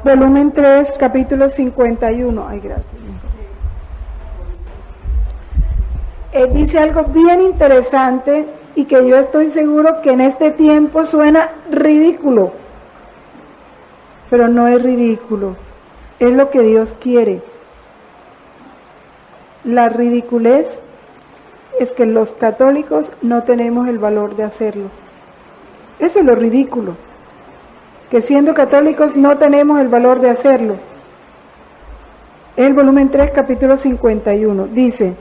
Volumen 3, capítulo 51. Ay, gracias. Dice algo bien interesante y que yo estoy seguro que en este tiempo suena ridículo, pero no es ridículo, es lo que Dios quiere. La ridiculez es que los católicos no tenemos el valor de hacerlo. Eso es lo ridículo, que siendo católicos no tenemos el valor de hacerlo. El volumen 3, capítulo 51, dice,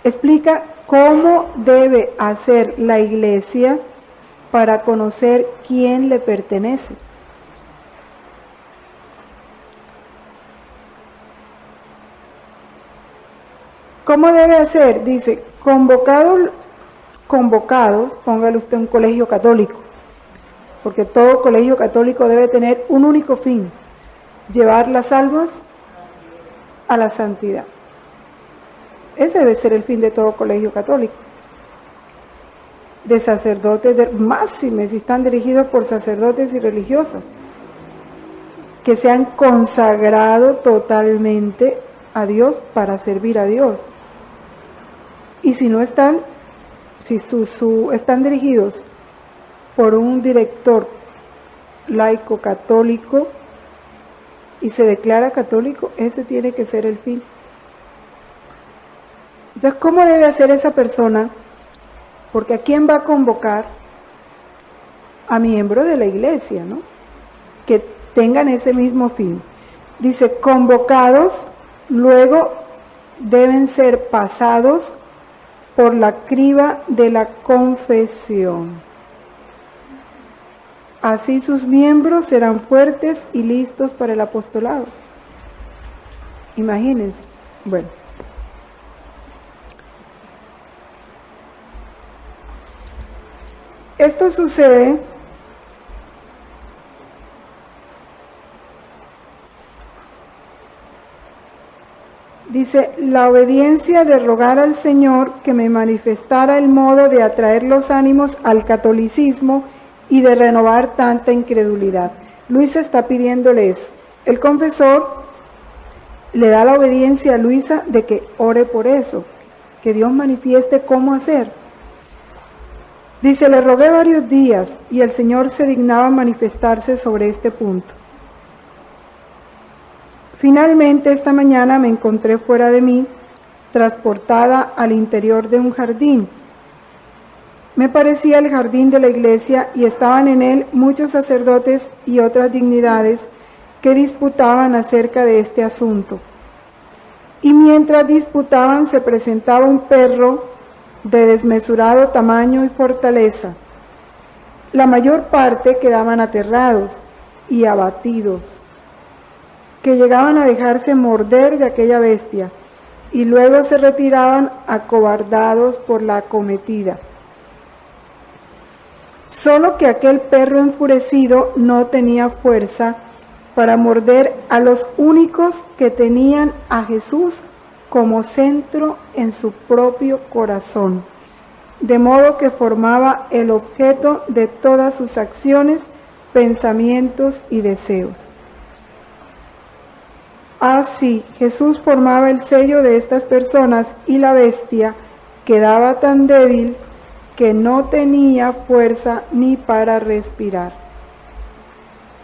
explica cómo debe hacer la iglesia para conocer quién le pertenece. ¿Cómo debe hacer? Dice, convocados, póngale usted un colegio católico, porque todo colegio católico debe tener un único fin, llevar las almas a la santidad. Ese debe ser el fin de todo colegio católico. De sacerdotes, máxime si están dirigidos por sacerdotes y religiosas, que se han consagrado totalmente a Dios para servir a Dios. Y si no están, si están dirigidos por un director laico católico y se declara católico, ese tiene que ser el fin. Entonces, ¿cómo debe hacer esa persona? Porque ¿a quién va a convocar? A miembros de la iglesia, ¿no? Que tengan ese mismo fin. Dice, convocados, luego deben ser pasados por la criba de la confesión. Así sus miembros serán fuertes y listos para el apostolado. Imagínense. Bueno. Esto sucede dice, la obediencia de rogar al Señor que me manifestara el modo de atraer los ánimos al catolicismo y de renovar tanta incredulidad. Luisa está pidiéndole eso. El confesor le da la obediencia a Luisa de que ore por eso, que Dios manifieste cómo hacer. Dice, le rogué varios días y el Señor se dignaba manifestarse sobre este punto. Finalmente, esta mañana me encontré fuera de mí, transportada al interior de un jardín. Me parecía el jardín de la iglesia y estaban en él muchos sacerdotes y otras dignidades que disputaban acerca de este asunto. Y mientras disputaban se presentaba un perro de desmesurado tamaño y fortaleza. La mayor parte quedaban aterrados y abatidos, que llegaban a dejarse morder de aquella bestia, y luego se retiraban acobardados por la acometida. Solo que aquel perro enfurecido no tenía fuerza para morder a los únicos que tenían a Jesús como centro en su propio corazón, de modo que formaba el objeto de todas sus acciones, pensamientos y deseos. Así, Jesús formaba el sello de estas personas y la bestia quedaba tan débil que no tenía fuerza ni para respirar.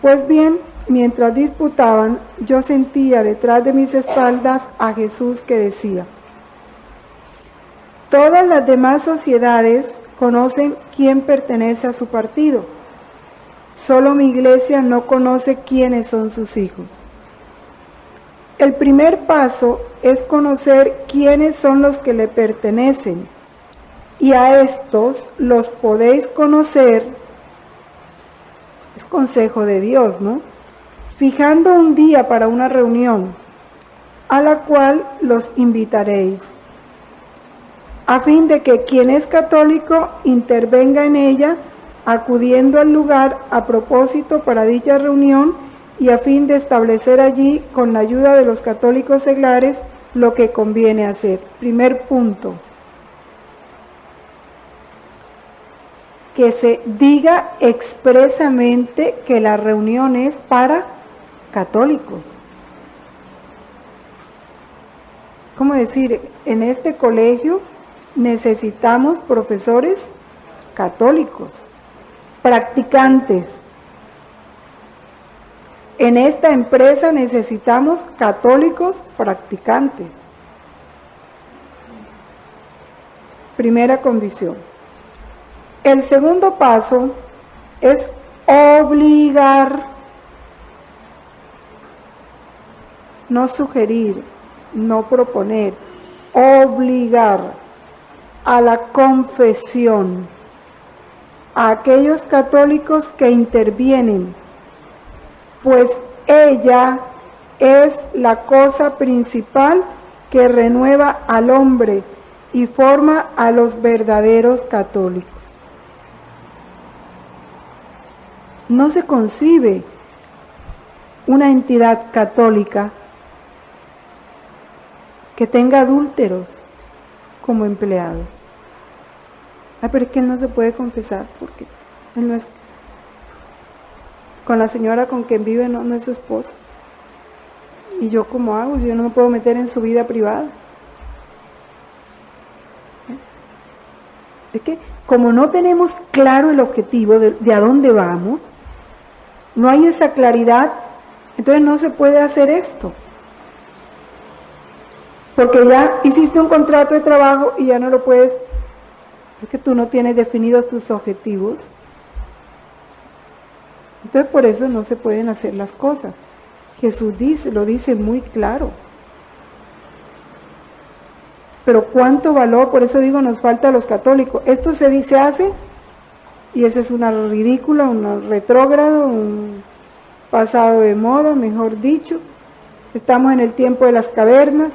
Pues bien, mientras disputaban, yo sentía detrás de mis espaldas a Jesús que decía, todas las demás sociedades conocen quién pertenece a su partido, solo mi iglesia no conoce quiénes son sus hijos. El primer paso es conocer quiénes son los que le pertenecen, y a estos los podéis conocer, es consejo de Dios, ¿no? Fijando un día para una reunión, a la cual los invitaréis, a fin de que quien es católico intervenga en ella, acudiendo al lugar a propósito para dicha reunión y a fin de establecer allí, con la ayuda de los católicos seglares, lo que conviene hacer. Primer punto. que se diga expresamente que la reunión es para católicos. ¿Cómo decir? En este colegio necesitamos profesores católicos, practicantes. En esta empresa necesitamos católicos practicantes. Primera condición. El segundo paso es obligar, no sugerir, no proponer, obligar a la confesión a aquellos católicos que intervienen, pues ella es la cosa principal que renueva al hombre y forma a los verdaderos católicos. No se concibe una entidad católica que tenga adúlteros como empleados. Pero es que él no se puede confesar porque él no es, con la señora con quien vive no es su esposa. ¿Y yo cómo hago si yo no me puedo meter en su vida privada? Es que como no tenemos claro el objetivo de a dónde vamos, no hay esa claridad, entonces no se puede hacer esto. Porque ya hiciste un contrato de trabajo y ya no lo puedes, porque tú no tienes definidos tus objetivos. Entonces por eso no se pueden hacer las cosas. Jesús lo dice muy claro. Pero cuánto valor, por eso digo, nos falta a los católicos. Esto se hace, y ese es una ridícula, un retrógrado, un pasado de moda, mejor dicho. Estamos en el tiempo de las cavernas.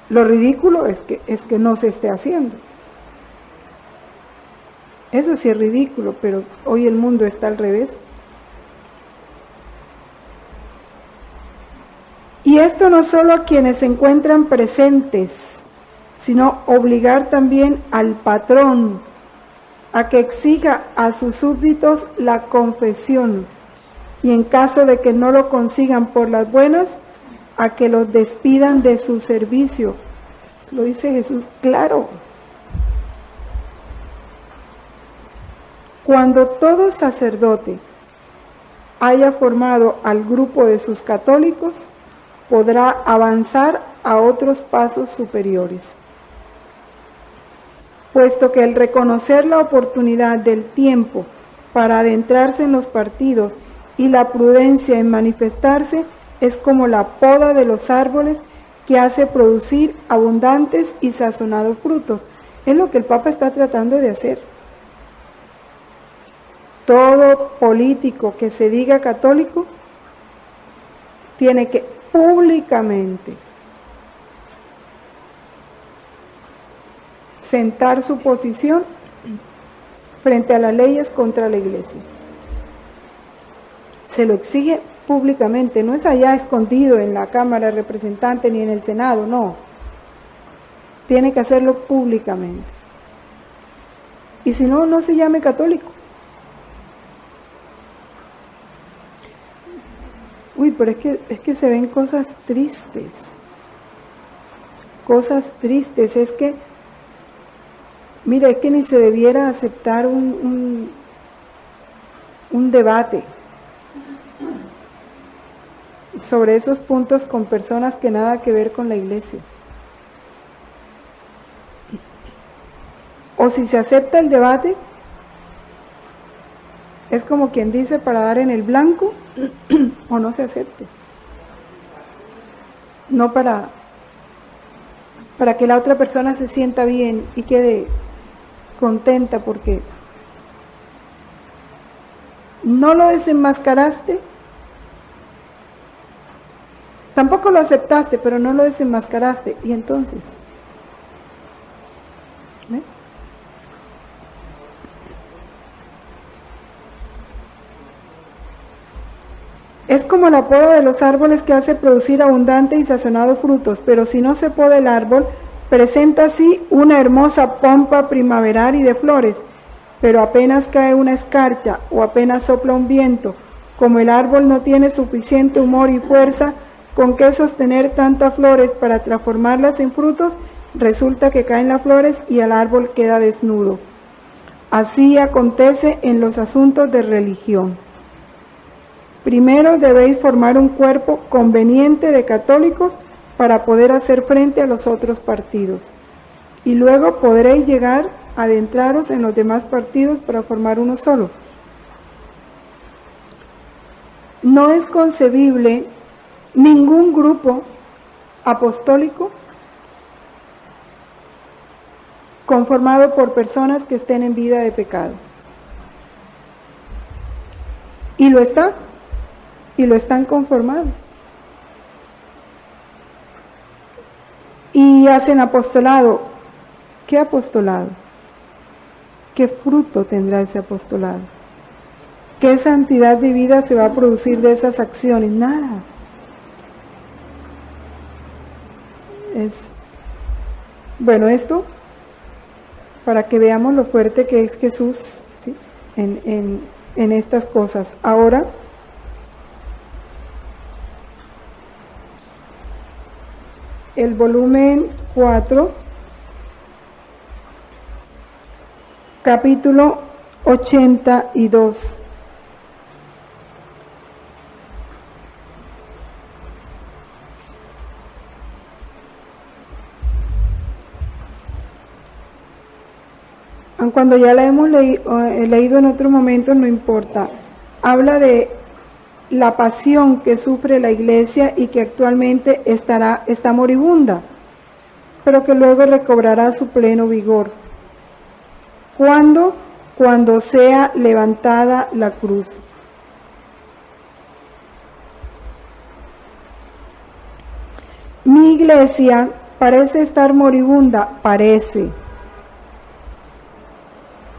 Lo ridículo es que no se esté haciendo. Eso sí es ridículo, pero hoy el mundo está al revés. Y esto no solo a quienes se encuentran presentes, sino obligar también al patrón a que exija a sus súbditos la confesión y en caso de que no lo consigan por las buenas, a que los despidan de su servicio. Lo dice Jesús claro. Cuando todo sacerdote haya formado al grupo de sus católicos, podrá avanzar a otros pasos superiores. Puesto que el reconocer la oportunidad del tiempo para adentrarse en los partidos y la prudencia en manifestarse es como la poda de los árboles que hace producir abundantes y sazonados frutos. Es lo que el Papa está tratando de hacer. Todo político que se diga católico tiene que públicamente sentar su posición frente a las leyes contra la Iglesia. Se lo exige públicamente, no es allá escondido en la Cámara de Representantes ni en el Senado, no. Tiene que hacerlo públicamente. Y si no, no se llame católico. Uy, pero es que se ven cosas tristes. Cosas tristes, es que, mira, es que ni se debiera aceptar un debate sobre esos puntos con personas que nada que ver con la Iglesia. O si se acepta el debate, es como quien dice para dar en el blanco, o no se acepte. No para que la otra persona se sienta bien y quede contenta porque no lo desenmascaraste, tampoco lo aceptaste, pero no lo desenmascaraste, y entonces, ¿eh? Es como la poda de los árboles que hace producir abundante y sazonado frutos, pero si no se poda el árbol, Presenta así una hermosa pompa primaveral y de flores, pero apenas cae una escarcha o apenas sopla un viento, como el árbol no tiene suficiente humor y fuerza con que sostener tantas flores para transformarlas en frutos, resulta que caen las flores y el árbol queda desnudo. Así acontece en los asuntos de religión. Primero debéis formar un cuerpo conveniente de católicos para poder hacer frente a los otros partidos. Y luego podréis llegar a adentraros en los demás partidos para formar uno solo. No es concebible ningún grupo apostólico conformado por personas que estén en vida de pecado. Y lo están conformados. Y hacen apostolado. ¿Qué apostolado? ¿Qué fruto tendrá ese apostolado? ¿Qué santidad de vida se va a producir de esas acciones? Nada. Bueno, esto para que veamos lo fuerte que es Jesús, ¿sí? en estas cosas. Ahora, el volumen 4, capítulo 82. Cuando ya la hemos leído en otro momento, no importa. Habla de la pasión que sufre la iglesia y que actualmente está moribunda, pero que luego recobrará su pleno vigor. ¿Cuándo? Cuando sea levantada la cruz. Mi iglesia parece estar moribunda, parece.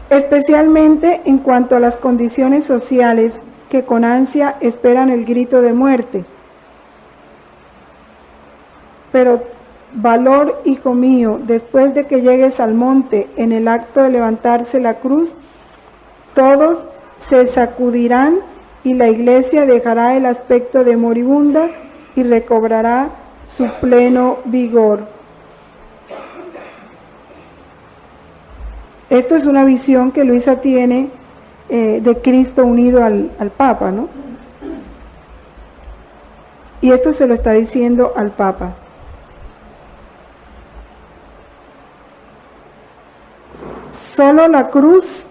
Especialmente en cuanto a las condiciones sociales que con ansia esperan el grito de muerte. Pero valor, hijo mío, después de que llegues al monte en el acto de levantarse la cruz, todos se sacudirán y la iglesia dejará el aspecto de moribunda y recobrará su pleno vigor. Esto es una visión que Luisa tiene de Cristo unido al Papa, ¿no? Y esto se lo está diciendo al Papa. Solo la cruz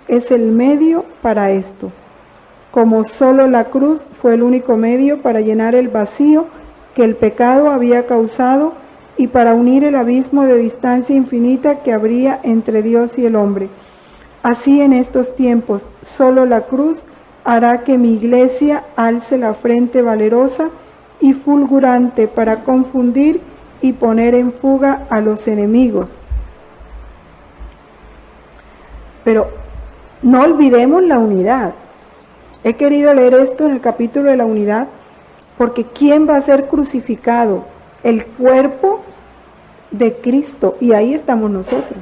es el medio para esto. Como solo la cruz fue el único medio para llenar el vacío que el pecado había causado y para unir el abismo de distancia infinita que habría entre Dios y el hombre. Así en estos tiempos, solo la cruz hará que mi iglesia alce la frente valerosa y fulgurante para confundir y poner en fuga a los enemigos. Pero no olvidemos la unidad. He querido leer esto en el capítulo de la unidad, porque ¿quién va a ser crucificado? El cuerpo de Cristo, y ahí estamos nosotros.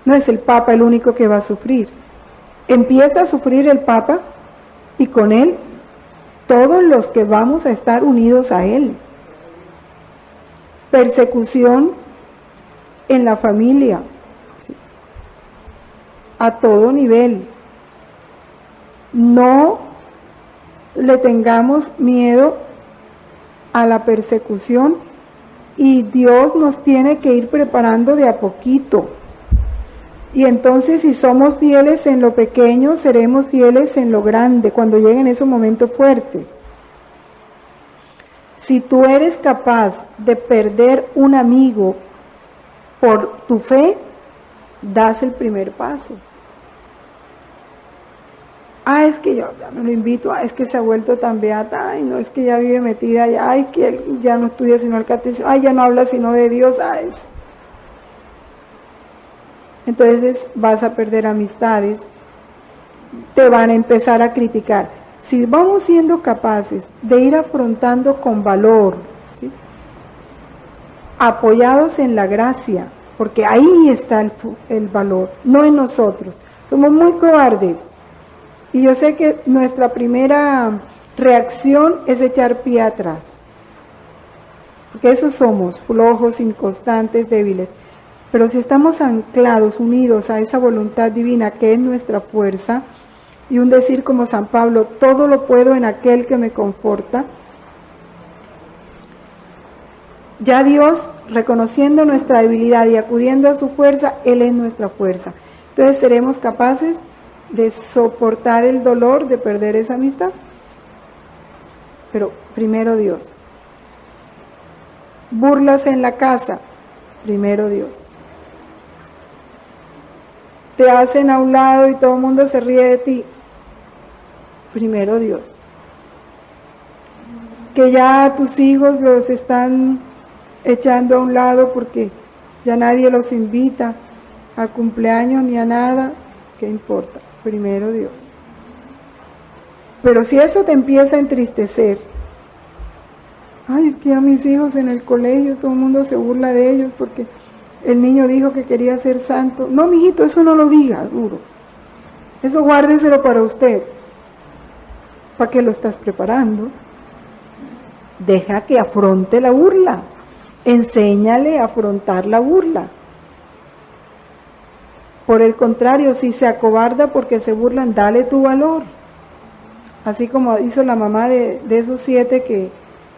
No es el Papa el único que va a sufrir. Empieza a sufrir el Papa y con él todos los que vamos a estar unidos a él. Persecución en la familia, a todo nivel. No le tengamos miedo a la persecución y Dios nos tiene que ir preparando de a poquito. Y entonces si somos fieles en lo pequeño, seremos fieles en lo grande cuando lleguen esos momentos fuertes. Si tú eres capaz de perder un amigo por tu fe, das el primer paso. Es que yo ya no lo invito, es que se ha vuelto tan beata, no, es que ya vive metida allá, que él ya no estudia sino el catecismo, ya no habla sino de Dios, Entonces vas a perder amistades, te van a empezar a criticar. Si vamos siendo capaces de ir afrontando con valor, ¿sí? apoyados en la gracia, porque ahí está el valor, no en nosotros. Somos muy cobardes. Y yo sé que nuestra primera reacción es echar pie atrás. Porque eso somos, flojos, inconstantes, débiles. Pero si estamos anclados, unidos a esa voluntad divina que es nuestra fuerza, y un decir como San Pablo, todo lo puedo en aquel que me conforta, ya Dios, reconociendo nuestra debilidad y acudiendo a su fuerza, Él es nuestra fuerza. Entonces seremos capaces de soportar el dolor de perder esa amistad. Pero primero Dios. Burlas en la casa, primero Dios. Te hacen a un lado y todo el mundo se ríe de ti, primero Dios. Que ya tus hijos los están echando a un lado porque ya nadie los invita a cumpleaños ni a nada, ¿qué importa? Primero Dios. Pero si eso te empieza a entristecer, ay, es que ya mis hijos en el colegio, todo el mundo se burla de ellos porque el niño dijo que quería ser santo. No, mijito, eso no lo diga, duro. Eso guárdeselo para usted. ¿Para qué lo estás preparando? Deja que afronte la burla. Enséñale a afrontar la burla. Por el contrario, si se acobarda porque se burlan, dale tu valor. Así como hizo la mamá de esos 7 que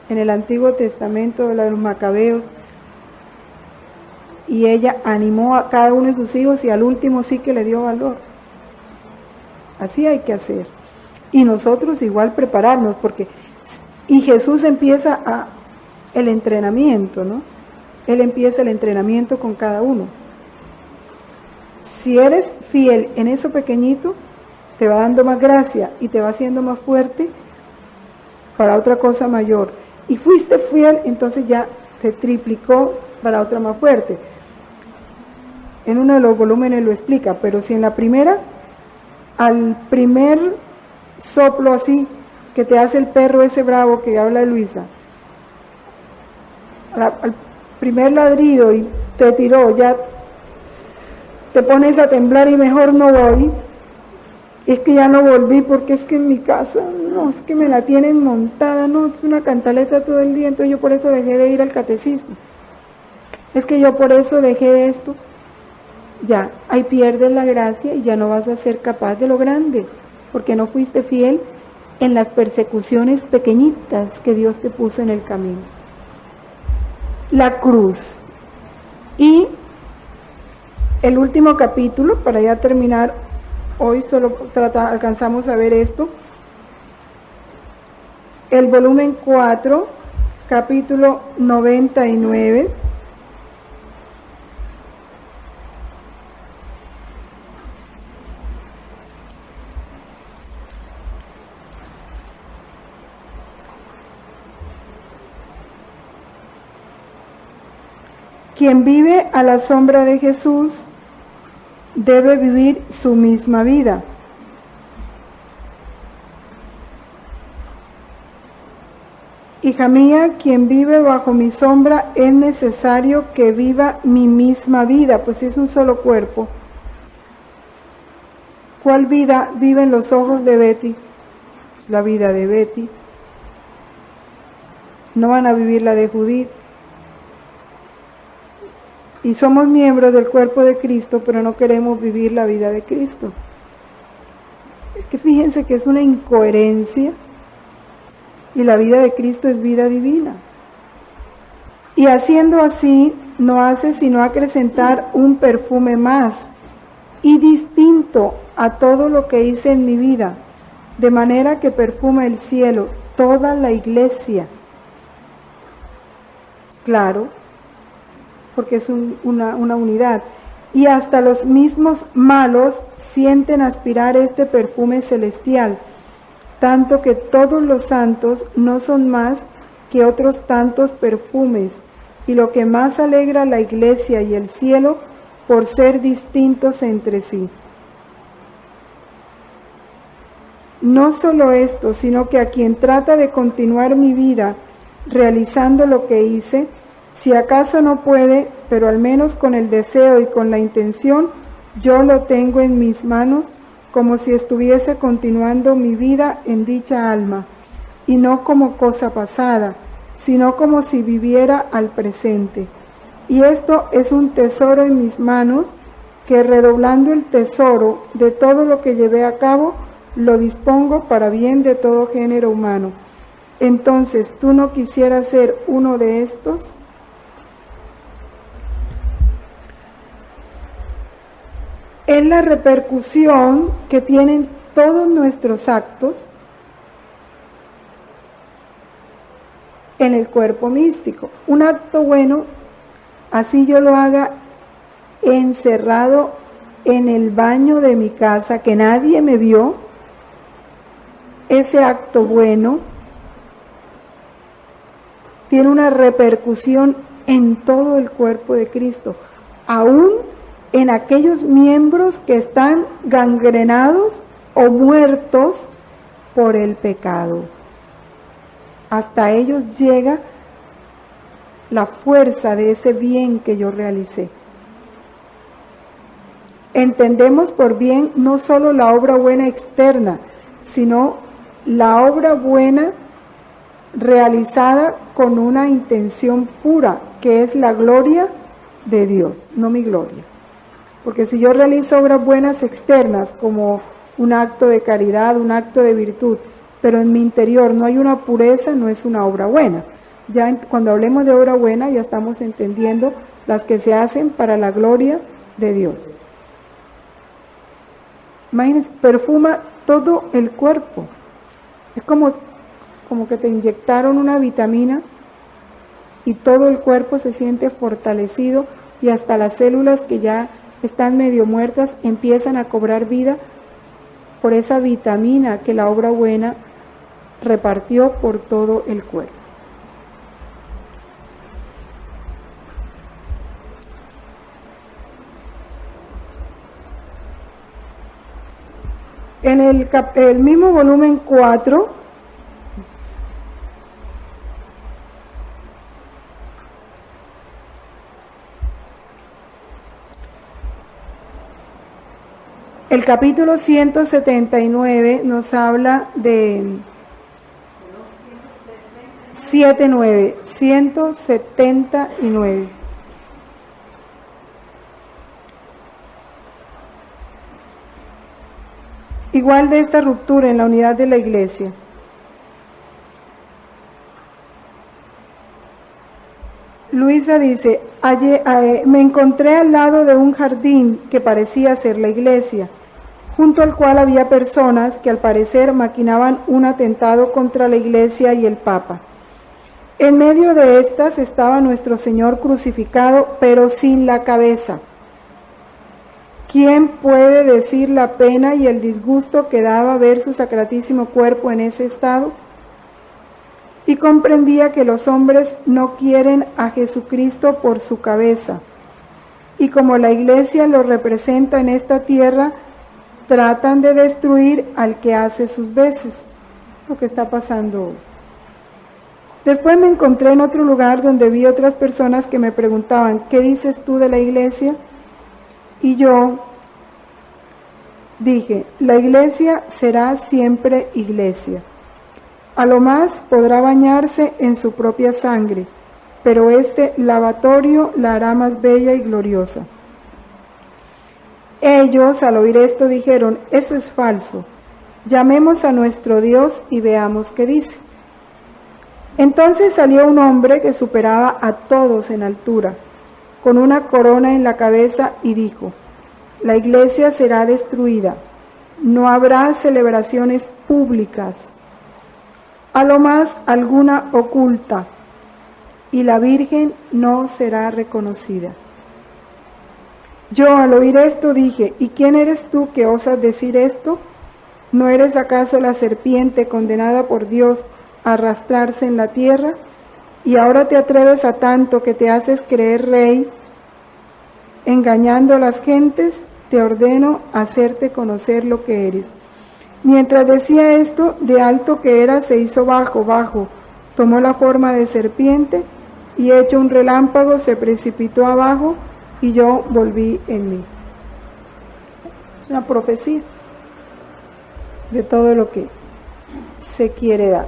en el Antiguo Testamento, de los Macabeos, y ella animó a cada uno de sus hijos y al último sí que le dio valor. Así hay que hacer. Y nosotros igual prepararnos, porque y Jesús empieza el entrenamiento, ¿no? Él empieza el entrenamiento con cada uno. Si eres fiel en eso pequeñito, te va dando más gracia y te va haciendo más fuerte para otra cosa mayor. Y fuiste fiel, entonces ya te triplicó para otra más fuerte. En uno de los volúmenes lo explica, pero si en la primera, al primer soplo así, que te hace el perro ese bravo que habla de Luisa, al primer ladrido y te tiró, ya te pones a temblar y mejor no voy, es que ya no volví porque es que en mi casa, no, es que me la tienen montada, no, es una cantaleta todo el día, entonces yo por eso dejé de ir al catecismo, es que yo por eso dejé esto, ya, ahí pierdes la gracia y ya no vas a ser capaz de lo grande, porque no fuiste fiel en las persecuciones pequeñitas que Dios te puso en el camino. La cruz. Y el último capítulo, para ya terminar, hoy solo alcanzamos a ver esto, el volumen 4, capítulo 99, quien vive a la sombra de Jesús debe vivir su misma vida. Hija mía, quien vive bajo mi sombra es necesario que viva mi misma vida, pues es un solo cuerpo. ¿Cuál vida vive en los ojos de Betty? La vida de Betty. No van a vivir la de Judith. Y somos miembros del cuerpo de Cristo, pero no queremos vivir la vida de Cristo. Es que fíjense que es una incoherencia, y la vida de Cristo es vida divina. Y haciendo así, no hace sino acrecentar un perfume más y distinto a todo lo que hice en mi vida, de manera que perfuma el cielo, toda la iglesia. Claro, porque es una unidad, y hasta los mismos malos sienten aspirar este perfume celestial, tanto que todos los santos no son más que otros tantos perfumes, y lo que más alegra a la iglesia y el cielo por ser distintos entre sí. No solo esto, sino que a quien trata de continuar mi vida realizando lo que hice, Si acaso no puede, pero al menos con el deseo y con la intención, yo lo tengo en mis manos, como si estuviese continuando mi vida en dicha alma, y no como cosa pasada, sino como si viviera al presente. Y esto es un tesoro en mis manos, que redoblando el tesoro de todo lo que llevé a cabo, lo dispongo para bien de todo género humano. Entonces, ¿tú no quisieras ser uno de estos? Es la repercusión que tienen todos nuestros actos en el cuerpo místico. Un acto bueno, así yo lo haga encerrado en el baño de mi casa, que nadie me vio, ese acto bueno tiene una repercusión en todo el cuerpo de Cristo, aún en aquellos miembros que están gangrenados o muertos por el pecado. Hasta ellos llega la fuerza de ese bien que yo realicé. Entendemos por bien no solo la obra buena externa, sino la obra buena realizada con una intención pura, que es la gloria de Dios, no mi gloria. Porque si yo realizo obras buenas externas, como un acto de caridad, un acto de virtud, pero en mi interior no hay una pureza, no es una obra buena. Ya cuando hablemos de obra buena, ya estamos entendiendo las que se hacen para la gloria de Dios. Imagínense, perfuma todo el cuerpo. Es como que te inyectaron una vitamina y todo el cuerpo se siente fortalecido, y hasta las células que ya están medio muertas empiezan a cobrar vida por esa vitamina que la obra buena repartió por todo el cuerpo. En el mismo volumen 4, el capítulo 179 nos habla de 179. Igual de esta ruptura en la unidad de la iglesia. Luisa dice, me encontré al lado de un jardín que parecía ser la iglesia, junto al cual había personas que al parecer maquinaban un atentado contra la iglesia y el Papa. En medio de estas estaba nuestro Señor crucificado, pero sin la cabeza. ¿Quién puede decir la pena y el disgusto que daba ver su sacratísimo cuerpo en ese estado? Y comprendía que los hombres no quieren a Jesucristo por su cabeza, y como la iglesia lo representa en esta tierra, tratan de destruir al que hace sus veces, lo que está pasando hoy. Después me encontré en otro lugar donde vi otras personas que me preguntaban, ¿qué dices tú de la iglesia? Y yo dije, la iglesia será siempre iglesia. A lo más podrá bañarse en su propia sangre, pero este lavatorio la hará más bella y gloriosa. Ellos, al oír esto, dijeron, eso es falso. Llamemos a nuestro Dios y veamos qué dice. Entonces salió un hombre que superaba a todos en altura, con una corona en la cabeza, y dijo, la iglesia será destruida, no habrá celebraciones públicas, a lo más alguna oculta, y la Virgen no será reconocida. Yo al oír esto dije, ¿y quién eres tú que osas decir esto? ¿No eres acaso la serpiente condenada por Dios a arrastrarse en la tierra? Y ahora te atreves a tanto que te haces creer rey, engañando a las gentes. Te ordeno hacerte conocer lo que eres. Mientras decía esto, de alto que era, se hizo bajo, tomó la forma de serpiente y hecho un relámpago se precipitó abajo y yo volví en mí. Es una profecía de todo lo que se quiere dar.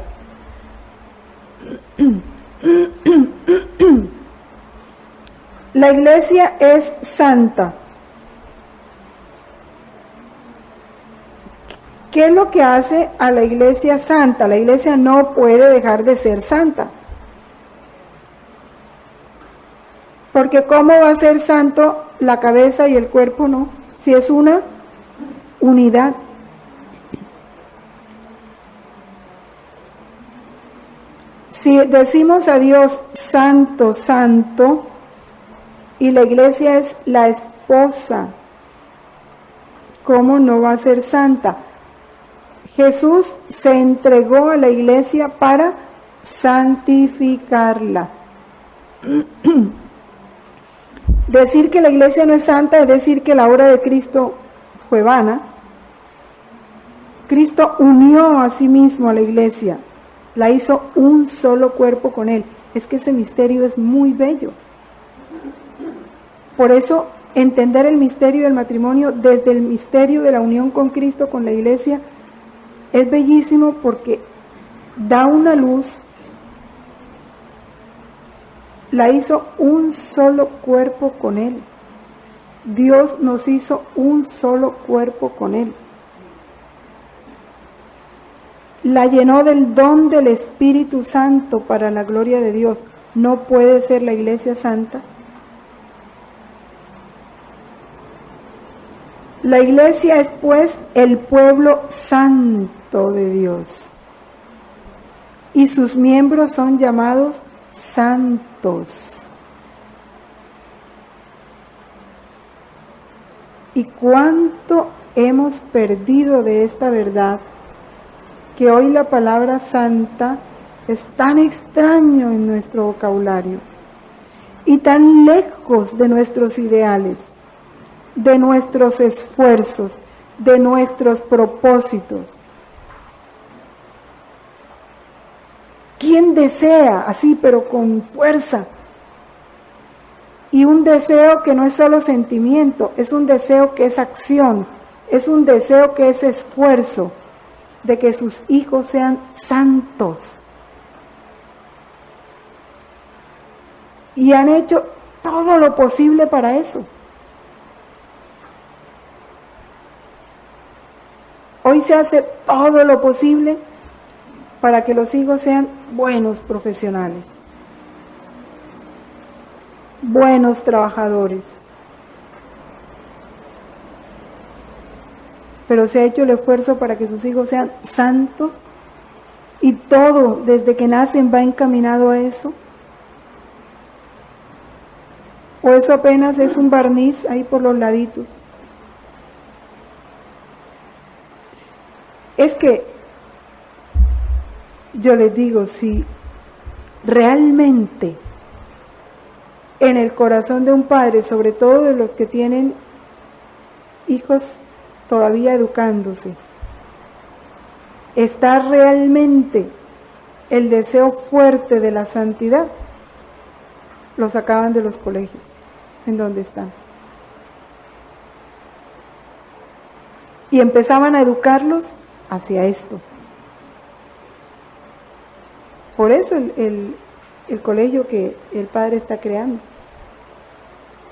La iglesia es santa. ¿Qué es lo que hace a la iglesia santa? La iglesia no puede dejar de ser santa. Porque ¿cómo va a ser santo la cabeza y el cuerpo no? Si es una unidad. Si decimos a Dios santo, santo, y la iglesia es la esposa, ¿cómo no va a ser santa? Jesús se entregó a la iglesia para santificarla. Decir que la iglesia no es santa es decir que la obra de Cristo fue vana. Cristo unió a sí mismo a la iglesia, la hizo un solo cuerpo con él. Es que ese misterio es muy bello. Por eso, entender el misterio del matrimonio desde el misterio de la unión con Cristo, con la iglesia, es bellísimo porque da una luz. La hizo un solo cuerpo con él. Dios nos hizo un solo cuerpo con él. La llenó del don del Espíritu Santo para la gloria de Dios. ¿No puede ser la iglesia santa? La iglesia es pues el pueblo santo de Dios. Y sus miembros son llamados santos. ¿Y cuánto hemos perdido de esta verdad? Que hoy la palabra santa es tan extraño en nuestro vocabulario y tan lejos de nuestros ideales, de nuestros esfuerzos, de nuestros propósitos. ¿Quién desea así, pero con fuerza? Y un deseo que no es solo sentimiento, es un deseo que es acción, es un deseo que es esfuerzo, de que sus hijos sean santos. Y han hecho todo lo posible para eso. Hoy se hace todo lo posible para que los hijos sean buenos profesionales, buenos trabajadores. Pero se ha hecho el esfuerzo para que sus hijos sean santos y todo desde que nacen va encaminado a eso. O eso apenas es un barniz ahí por los laditos. Es que yo les digo, si realmente en el corazón de un padre, sobre todo de los que tienen hijos todavía educándose, está realmente el deseo fuerte de la santidad, los sacaban de los colegios, en donde están. Y empezaban a educarlos hacia esto. Por eso el colegio que el padre está creando.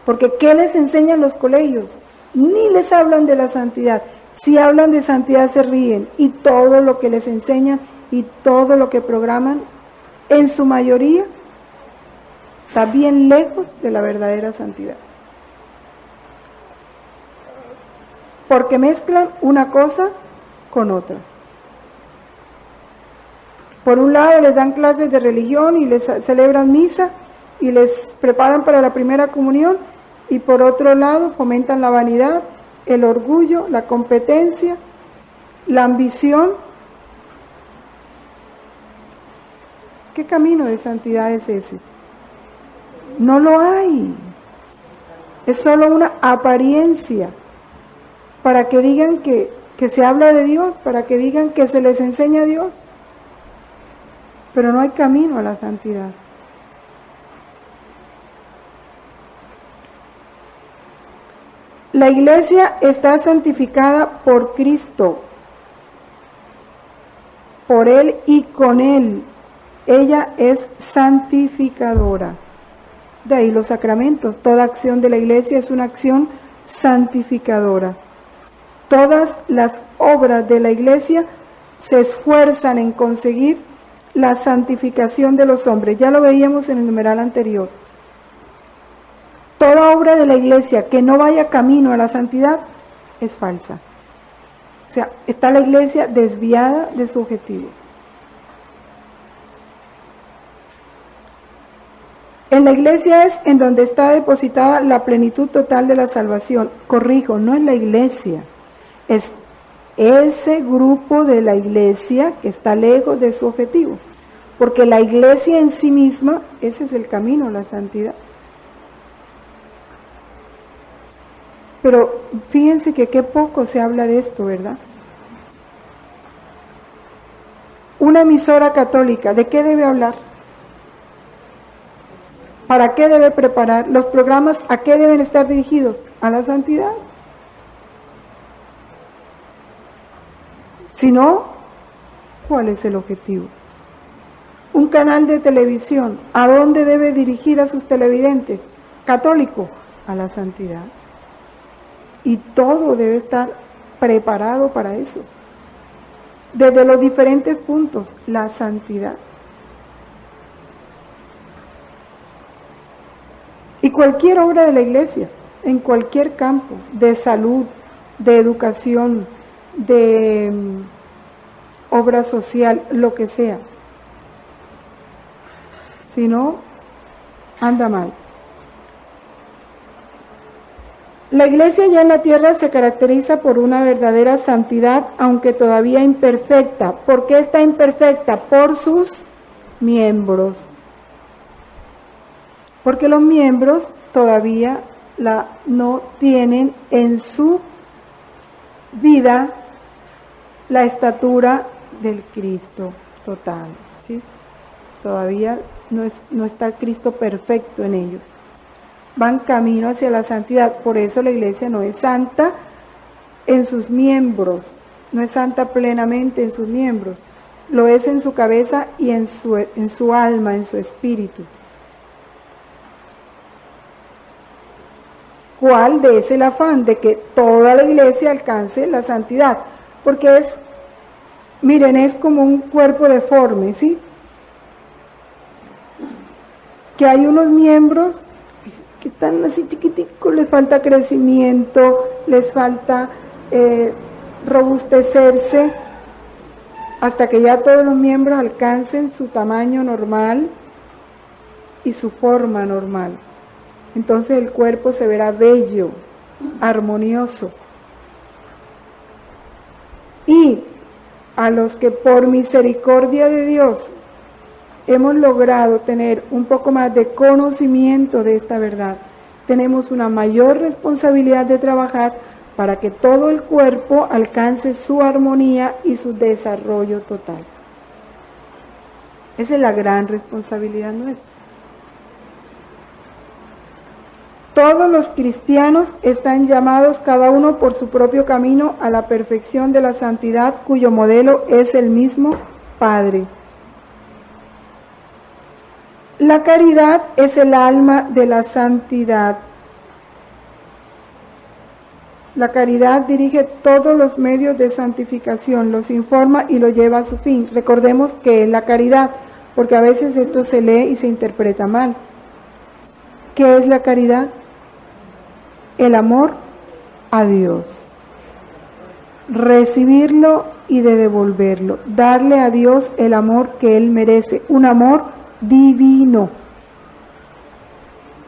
Porque ¿qué les enseñan los colegios? Ni les hablan de la santidad. Si hablan de santidad se ríen, y todo lo que les enseñan y todo lo que programan, en su mayoría, está bien lejos de la verdadera santidad. Porque mezclan una cosa con otra. Por un lado les dan clases de religión y les celebran misa y les preparan para la primera comunión, y por otro lado fomentan la vanidad, el orgullo, la competencia, la ambición. ¿Qué camino de santidad es ese? No lo hay. Es solo una apariencia para que digan que se habla de Dios, para que digan que se les enseña a Dios. Pero no hay camino a la santidad. La iglesia está santificada por Cristo, por Él y con Él. Ella es santificadora. De ahí los sacramentos. Toda acción de la iglesia es una acción santificadora. Todas las obras de la iglesia se esfuerzan en conseguir la santificación de los hombres. Ya lo veíamos en el numeral anterior. Toda obra de la iglesia que no vaya camino a la santidad es falsa. O sea, está la iglesia desviada de su objetivo. En la iglesia es en donde está depositada la plenitud total de la salvación. Corrijo, no en la iglesia. Es ese grupo de la iglesia que está lejos de su objetivo. Porque la iglesia en sí misma, ese es el camino a la santidad. Pero fíjense que qué poco se habla de esto, ¿verdad? Una emisora católica, ¿de qué debe hablar? ¿Para qué debe preparar? Los programas, ¿a qué deben estar dirigidos? A la santidad. Si no, ¿cuál es el objetivo? Un canal de televisión, ¿a dónde debe dirigir a sus televidentes? Católico, a la santidad. Y todo debe estar preparado para eso. Desde los diferentes puntos, la santidad. Y cualquier obra de la iglesia, en cualquier campo, de salud, de educación, de obra social, lo que sea. Si no, anda mal. La iglesia ya en la tierra se caracteriza por una verdadera santidad, aunque todavía imperfecta. ¿Por qué está imperfecta? Por sus miembros. Porque los miembros todavía no tienen en su vida la estatura del Cristo total, ¿sí? Todavía no está Cristo perfecto en ellos. Van camino hacia la santidad. Por eso la iglesia no es santa en sus miembros, no es santa plenamente en sus miembros, lo es en su cabeza y en su alma, en su espíritu. ¿Cuál es el afán? De que toda la iglesia alcance la santidad, porque miren, es como un cuerpo deforme, ¿sí? Que hay unos miembros que están así chiquiticos, les falta crecimiento, les falta robustecerse, hasta que ya todos los miembros alcancen su tamaño normal y su forma normal. Entonces el cuerpo se verá bello, armonioso. Y a los que por misericordia de Dios hemos logrado tener un poco más de conocimiento de esta verdad, tenemos una mayor responsabilidad de trabajar para que todo el cuerpo alcance su armonía y su desarrollo total. Esa es la gran responsabilidad nuestra. Todos los cristianos están llamados cada uno por su propio camino a la perfección de la santidad, cuyo modelo es el mismo Padre. La caridad es el alma de la santidad. La caridad dirige todos los medios de santificación, los informa y los lleva a su fin. Recordemos que es la caridad, porque a veces esto se lee y se interpreta mal. ¿Qué es la caridad? El amor a Dios. Recibirlo y de devolverlo. Darle a Dios el amor que Él merece. Un amor divino.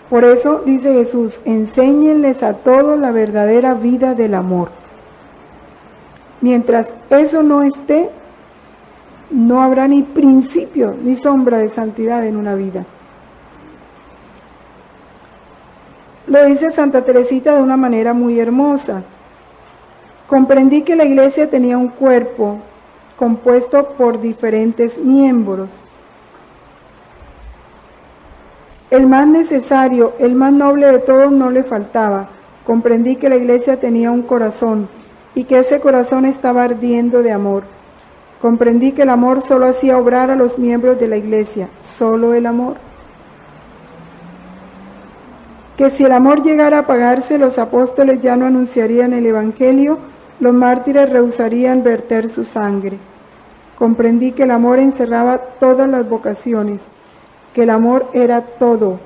Por eso dice Jesús, enséñenles a todos la verdadera vida del amor. Mientras eso no esté, no habrá ni principio ni sombra de santidad en una vida. Lo dice Santa Teresita de una manera muy hermosa. Comprendí que la iglesia tenía un cuerpo compuesto por diferentes miembros. El más necesario, el más noble de todos no le faltaba, Comprendí que la iglesia tenía un corazón y que ese corazón estaba ardiendo de amor. Comprendí que el amor solo hacía obrar a los miembros de la iglesia, solo el amor. Que si el amor llegara a apagarse, los apóstoles ya no anunciarían el Evangelio, los mártires rehusarían verter su sangre. Comprendí que el amor encerraba todas las vocaciones, que el amor era todo,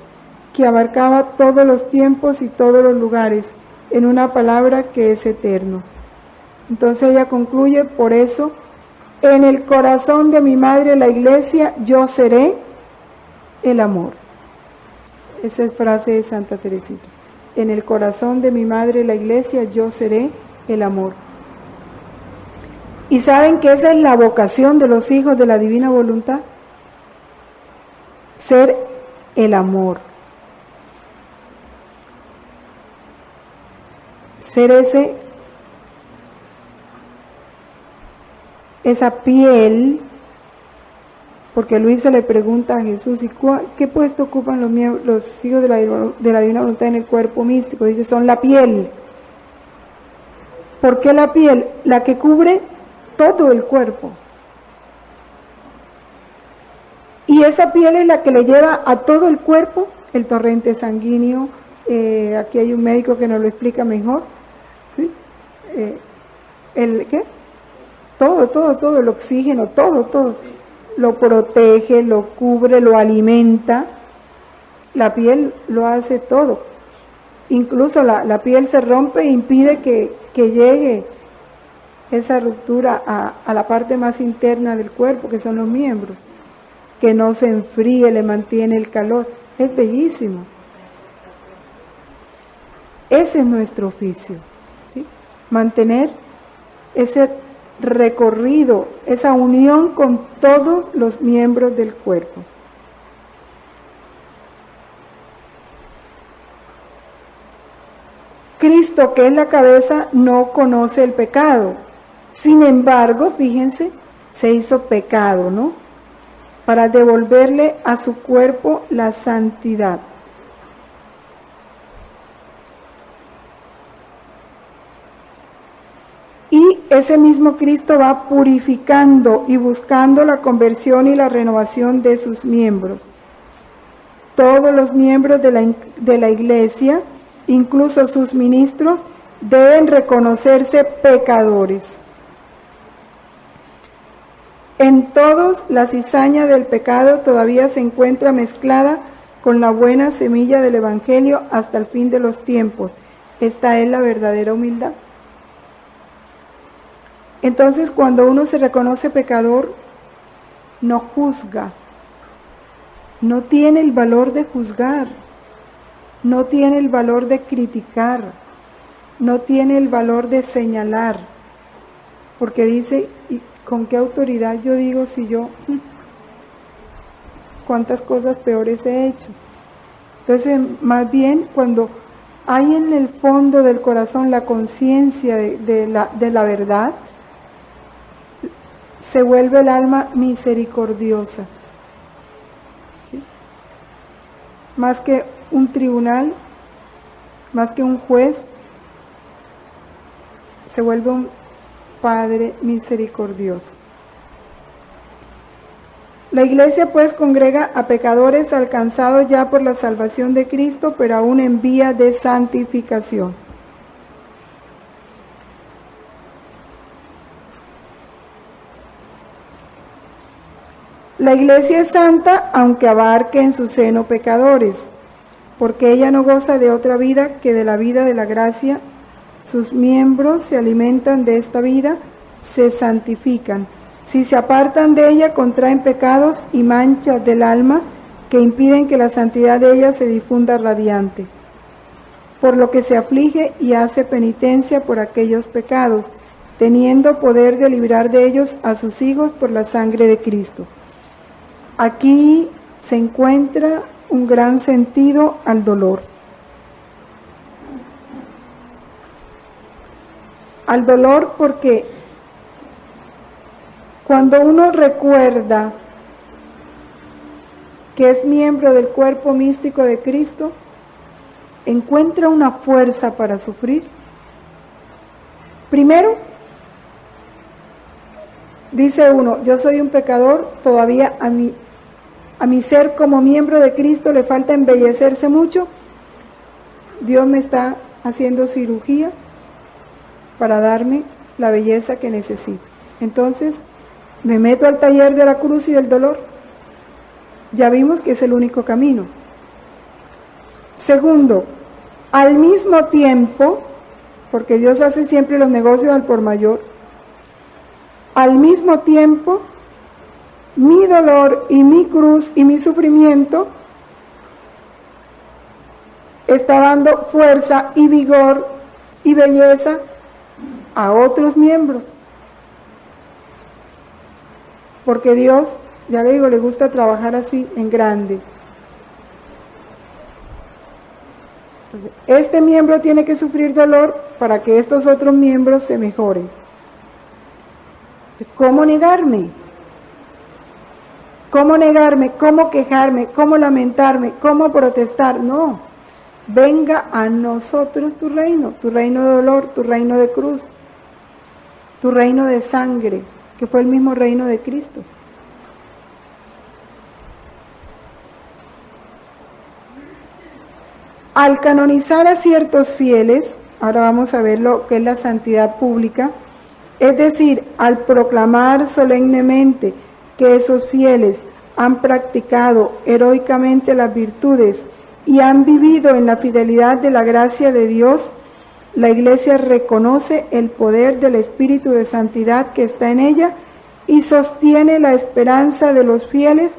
que abarcaba todos los tiempos y todos los lugares, en una palabra que es eterno. Entonces ella concluye, por eso, en el corazón de mi madre, la iglesia, yo seré el amor. Esa es frase de Santa Teresita. En el corazón de mi madre, la iglesia, yo seré el amor. ¿Y saben que esa es la vocación de los hijos de la divina voluntad? Ser el amor. Ser esa piel, porque Luisa le pregunta a Jesús, ¿y qué puesto ocupan los hijos de la divina voluntad en el cuerpo místico? Dice, son la piel. ¿Por qué la piel? La que cubre todo el cuerpo. Y esa piel es la que le lleva a todo el cuerpo el torrente sanguíneo. Aquí hay un médico que nos lo explica mejor. ¿Sí? ¿Qué? Todo, el oxígeno, todo. Lo protege, lo cubre, lo alimenta. La piel lo hace todo. Incluso la piel se rompe e impide que llegue esa ruptura a la parte más interna del cuerpo, que son los miembros. Que no se enfríe, le mantiene el calor. Es bellísimo. Ese es nuestro oficio, ¿sí? Mantener ese recorrido, esa unión con todos los miembros del cuerpo. Cristo, que es la cabeza, no conoce el pecado. Sin embargo, fíjense, se hizo pecado, ¿no? Para devolverle a su cuerpo la santidad. Y ese mismo Cristo va purificando y buscando la conversión y la renovación de sus miembros. Todos los miembros de la iglesia, incluso sus ministros, deben reconocerse pecadores. En todos, la cizaña del pecado todavía se encuentra mezclada con la buena semilla del Evangelio hasta el fin de los tiempos. Esta es la verdadera humildad. Entonces, cuando uno se reconoce pecador, no juzga, no tiene el valor de juzgar, no tiene el valor de criticar, no tiene el valor de señalar, porque dice, ¿y con qué autoridad yo digo si yo, cuántas cosas peores he hecho? Entonces, más bien, cuando hay en el fondo del corazón la conciencia de la verdad, se vuelve el alma misericordiosa. ¿Sí? Más que un tribunal, más que un juez, se vuelve un Padre misericordioso. La iglesia pues congrega a pecadores alcanzados ya por la salvación de Cristo, pero aún en vía de santificación. La iglesia es santa aunque abarque en su seno pecadores, porque ella no goza de otra vida que de la vida de la gracia. Sus miembros se alimentan de esta vida, se santifican. Si se apartan de ella, contraen pecados y manchas del alma que impiden que la santidad de ella se difunda radiante. Por lo que se aflige y hace penitencia por aquellos pecados, teniendo poder de librar de ellos a sus hijos por la sangre de Cristo. Aquí se encuentra un gran sentido al dolor. Al dolor porque cuando uno recuerda que es miembro del cuerpo místico de Cristo, encuentra una fuerza para sufrir? Primero, dice uno, yo soy un pecador, todavía a mi ser como miembro de Cristo le falta embellecerse mucho. Dios me está haciendo cirugía para darme la belleza que necesito. Entonces, me meto al taller de la cruz y del dolor. Ya vimos que es el único camino. Segundo, al mismo tiempo, porque Dios hace siempre los negocios al por mayor, al mismo tiempo, mi dolor y mi cruz y mi sufrimiento está dando fuerza y vigor y belleza a otros miembros. Porque Dios, ya le digo, le gusta trabajar así, en grande. Entonces, este miembro tiene que sufrir dolor para que estos otros miembros se mejoren. ¿Cómo negarme? ¿Cómo negarme? ¿Cómo quejarme? ¿Cómo lamentarme? ¿Cómo protestar? No. Venga a nosotros tu reino de dolor, tu reino de cruz, tu reino de sangre, que fue el mismo reino de Cristo. Al canonizar a ciertos fieles, ahora vamos a ver lo que es la santidad pública, es decir, al proclamar solemnemente que esos fieles han practicado heroicamente las virtudes y han vivido en la fidelidad de la gracia de Dios, la Iglesia reconoce el poder del Espíritu de Santidad que está en ella y sostiene la esperanza de los fieles,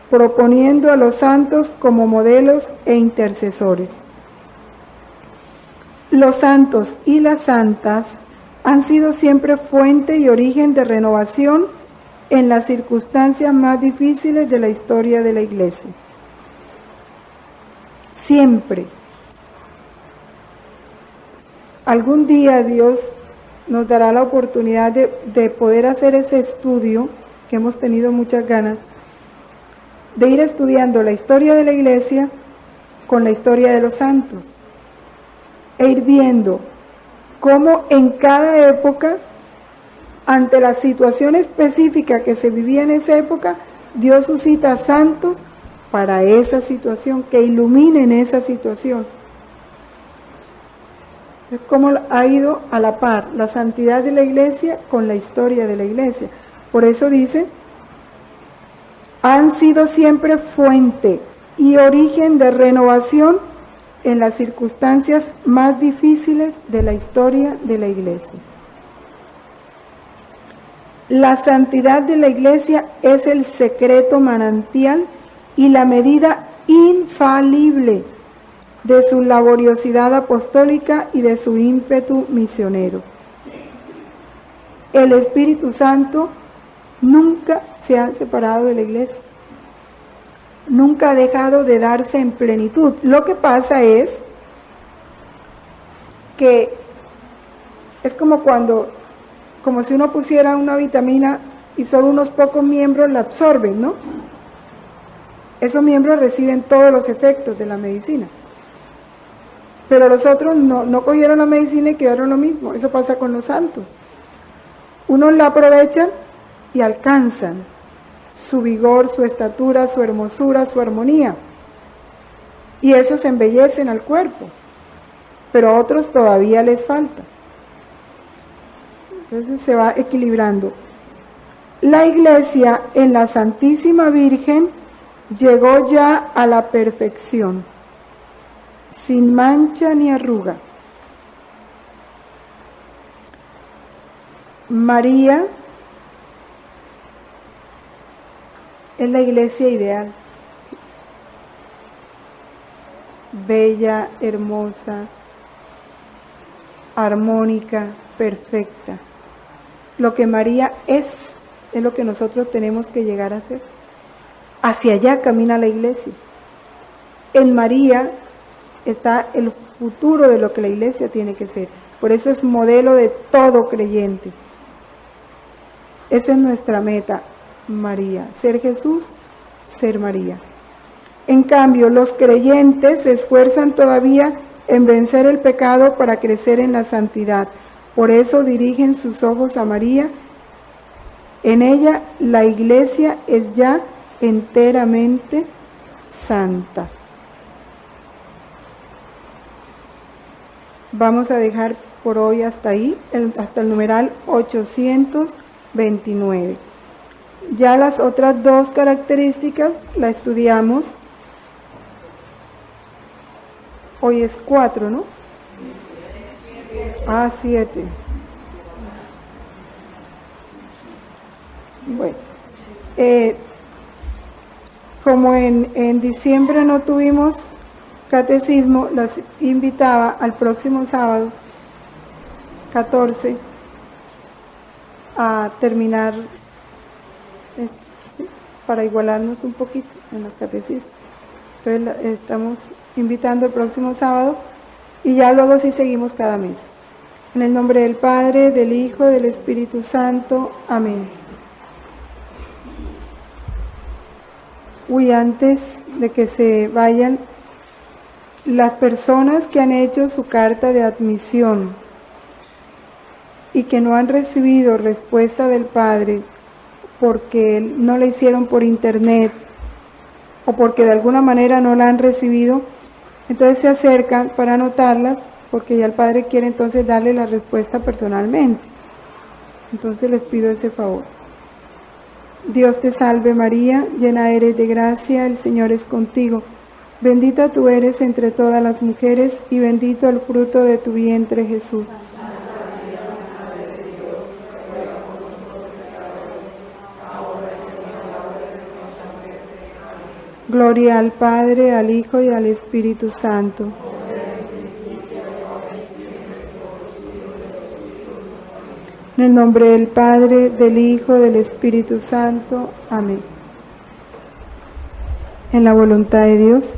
proponiendo a los santos como modelos e intercesores. Los santos y las santas han sido siempre fuente y origen de renovación en las circunstancias más difíciles de la historia de la Iglesia. Siempre. Algún día Dios nos dará la oportunidad de poder hacer ese estudio, que hemos tenido muchas ganas, de ir estudiando la historia de la Iglesia con la historia de los santos, e ir viendo cómo en cada época, ante la situación específica que se vivía en esa época, Dios suscita santos para esa situación, que iluminen esa situación. Entonces, cómo ha ido a la par la santidad de la Iglesia con la historia de la Iglesia. Por eso dice, han sido siempre fuente y origen de renovación en las circunstancias más difíciles de la historia de la Iglesia. La santidad de la Iglesia es el secreto manantial y la medida infalible de su laboriosidad apostólica y de su ímpetu misionero. El Espíritu Santo nunca se ha separado de la Iglesia, nunca ha dejado de darse en plenitud. Lo que pasa es que es como si uno pusiera una vitamina y solo unos pocos miembros la absorben, ¿no? Esos miembros reciben todos los efectos de la medicina. Pero los otros no cogieron la medicina y quedaron lo mismo. Eso pasa con los santos. Unos la aprovechan y alcanzan su vigor, su estatura, su hermosura, su armonía. Y esos embellecen al cuerpo. Pero a otros todavía les falta. Entonces se va equilibrando. La Iglesia en la Santísima Virgen llegó ya a la perfección, sin mancha ni arruga. María es la Iglesia ideal, bella, hermosa, armónica, perfecta. Lo que María es lo que nosotros tenemos que llegar a ser. Hacia allá camina la Iglesia. En María está el futuro de lo que la Iglesia tiene que ser. Por eso es modelo de todo creyente. Esa es nuestra meta, María. Ser Jesús, ser María. En cambio, los creyentes se esfuerzan todavía en vencer el pecado para crecer en la santidad. Por eso dirigen sus ojos a María. En ella la Iglesia es ya enteramente santa. Vamos a dejar por hoy hasta ahí, hasta el numeral 829. Ya las otras dos características la estudiamos. Hoy es 4, ¿no? 7. Bueno, como en diciembre no tuvimos catecismo, las invitaba al próximo sábado 14 a terminar ¿sí? Para igualarnos un poquito en los catecismos. Entonces estamos invitando el próximo sábado y ya luego sí seguimos cada mes. En el nombre del Padre, del Hijo, del Espíritu Santo. Amén. Antes de que se vayan, las personas que han hecho su carta de admisión y que no han recibido respuesta del Padre porque no la hicieron por internet o porque de alguna manera no la han recibido, entonces se acercan para anotarlas, porque ya el Padre quiere entonces darle la respuesta personalmente. Entonces les pido ese favor. Dios te salve María, llena eres de gracia, el Señor es contigo. Bendita tú eres entre todas las mujeres y bendito el fruto de tu vientre Jesús. Gloria al Padre, al Hijo y al Espíritu Santo. En el nombre del Padre, del Hijo, del Espíritu Santo. Amén. En la voluntad de Dios.